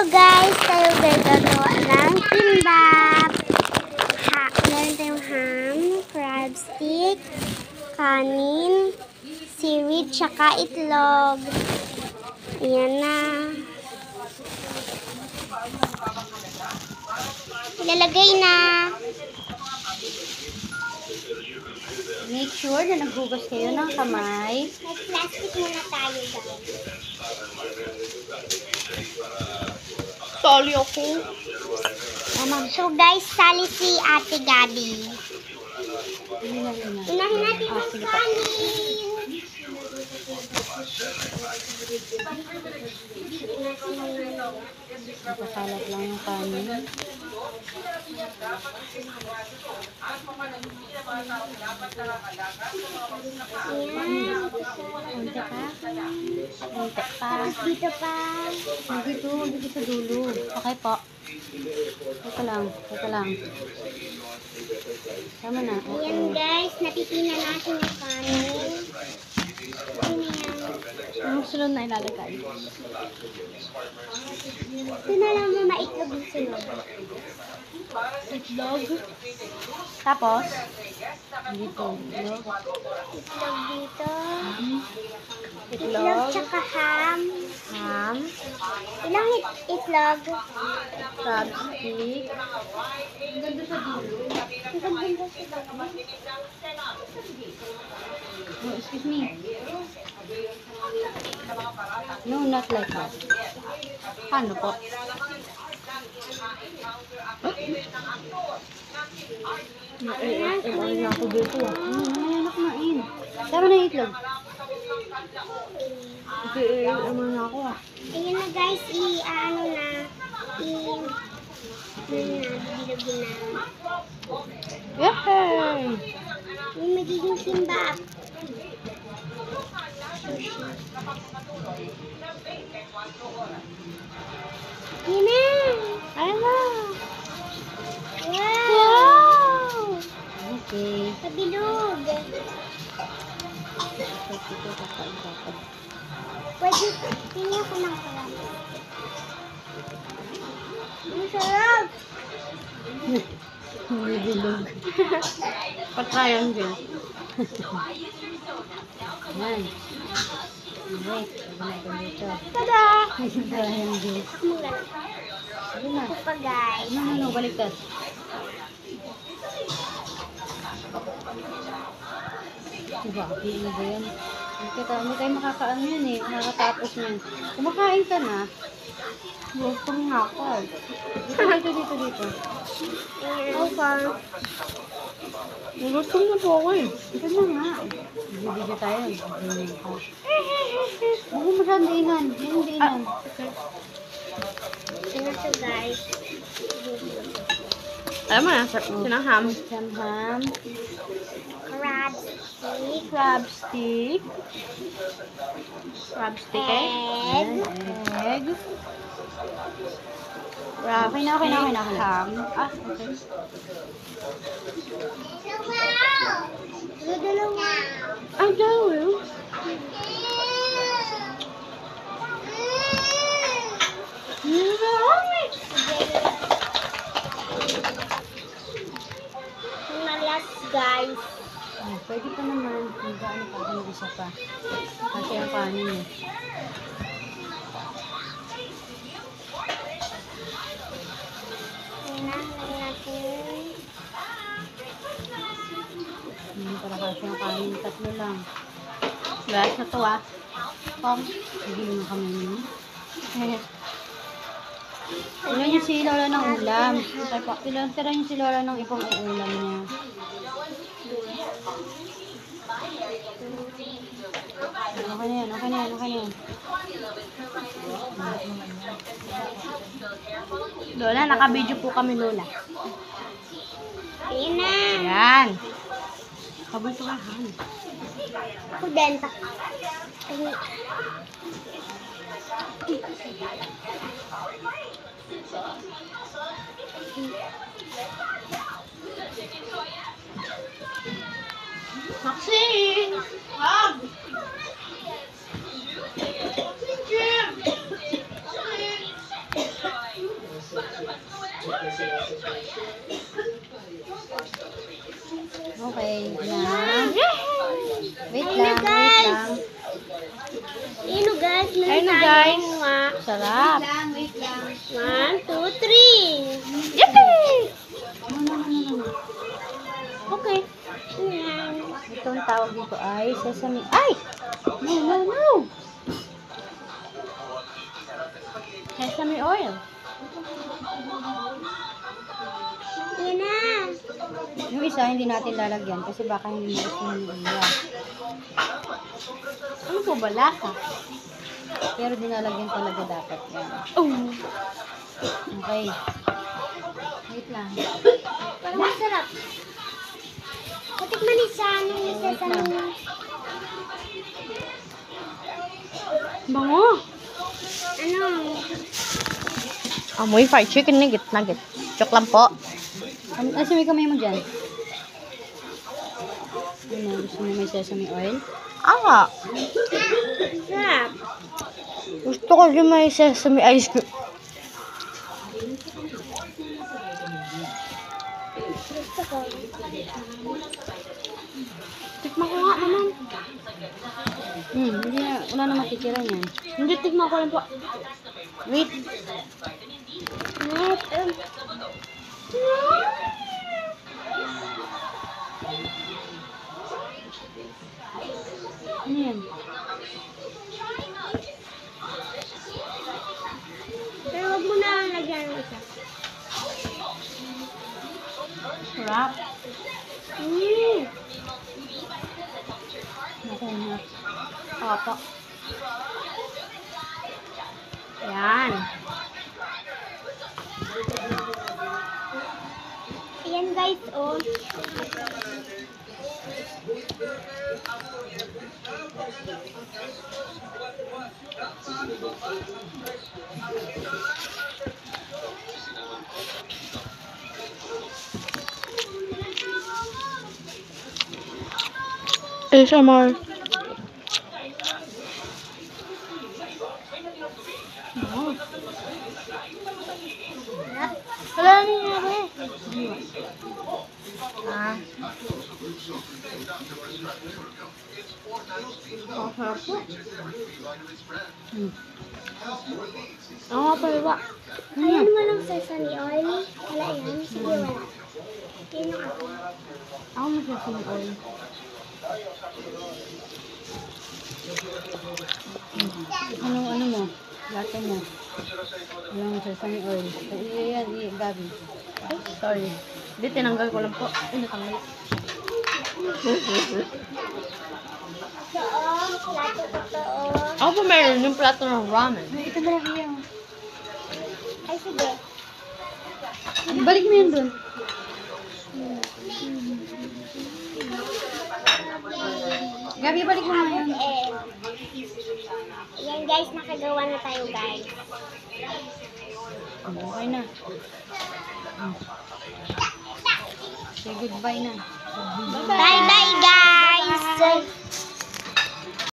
Hello guys, tayo gagawa ng kimbap. Meron tayong ham, crab stick, kanin, seaweed, tsaka itlog. Ayan na. Ilalagay na. Make sure na naghugas kayo ng kamay. Mag-plastic muna tayo guys. Sali ako. So guys, sali si Ate Gabi. Unahin natin ang kanin. Nakasalat lang yung kanin. Konti pa. Konti pa. Dito pa. Dito sa dulo. Okay po. Ito lang. Tama na. Ayan guys, natitina natin yung kanin. Anong sunod na ilalagay? Ito na lang na maitlog yung sunod. Itlog. Tapos? Dito. Itlog. Itlog dito. Itlog Itlog. tsaka ham. Ham. Ilang itlog? Crab stick. Oh, excuse me. No, not like that. Paano po? Ano na ako dito ah. Ano na kumain? Tama na yung itlog. Ano na ako ah. Ayan na guys, ano na. Bilogin na. Yay! Yung magiging kimbap. Yun na. Ayan na! Wow! Okay. Pabilog. Pwede, tingnan ko ng kalam. Ang sarap! Bilog. Pa-triangle. Yan. Wait. Dito. Tada! Triangle. Mula. Ayun na. Ito pa guys. Ano, baliktad. Diba? Hindi ba yan? Hindi tayo makakaano yun eh. Makakatapos yun. Kumakain ka na. Gusto nga ako. Dito. Okay. Gusto na po ako eh. Ito na nga. Bibigyan tayo. Huwag mo masyadong diinan. Yung diinan. Ito na to guys. Alam mo na, sinaham. Sinaham. Crab stick. Crab stick. Crab stick eh? Egg. Okay na. Ham. Okay. Dalawa. Ang dalawa. Guys. Pwede pa naman. Kung gaano pa ako isa pa. Kasi ang kanin eh. Lagyan natin. Para kasi ang kanin. Tatlo lang. Last na to ah. Pong. Sige mo kami nyo. Ilan yung si Lola ng ulam. Tira yung si Lola ng ipong ulam niya. Okay na yan. Lola, naka-video po kami, Lola. Ayan na. Ayan. Pabuto ka, Han. Ako din. Maxine! Hug! Jim! Wait lang, wait lang. Ayun guys, Ayun na, guys. Sarap. Wait lang. 1, 2, 3. Yippee! No. Okay. Ayan. Itong tawag dito ay sesame. Ay! No. Sesame oil. Ayan na. Yung isa, hindi natin lalagyan kasi baka hindi mo gusto nila. Ano po ba? Lasa. Pero dinalagyan talaga dapat yan. Oh. Okay. Wait lang. Masarap. Patikman ni Sano yung sesame. Bango! Ano? Amoy fried chicken nugget. Joke lang po. Nasa may kamay mo dyan? Ano, gusto mo may sesame oil? Sarap. Gusto ko yung may sesame ice cream. Gusto ko. Tikman ko nga naman. Hindi na, wala na matitira niyan. Hindi, tignan ko lang po. Wait. Net. Ano yan? Pero wag mo na lagyan ng isa. Sarap. Mm. Okay na. Opo. Yan. Ayan guys, oh. ASMR. Wala na nga ba eh. Ah. Sarap po. Ako nga pala ba? Ayan walang sesame oil. Wala yan. Sige, wala. Yan yung ako. Ako may sesame oil. Ano mo? Latte mo. Walang sesame oil. Yan, Gabi. Ay, sorry. Hindi, tinanggal ko lang po. Ay, natanggal. Plato totoo. Ako po meron yung plato ng ramen. Ito ba lang yan? Ay, sige. Balik mo yan dun. Gabi, balik mo na yan. Yan guys, nakagawa na tayo guys. Okay na. Say goodbye na. Bye-bye guys!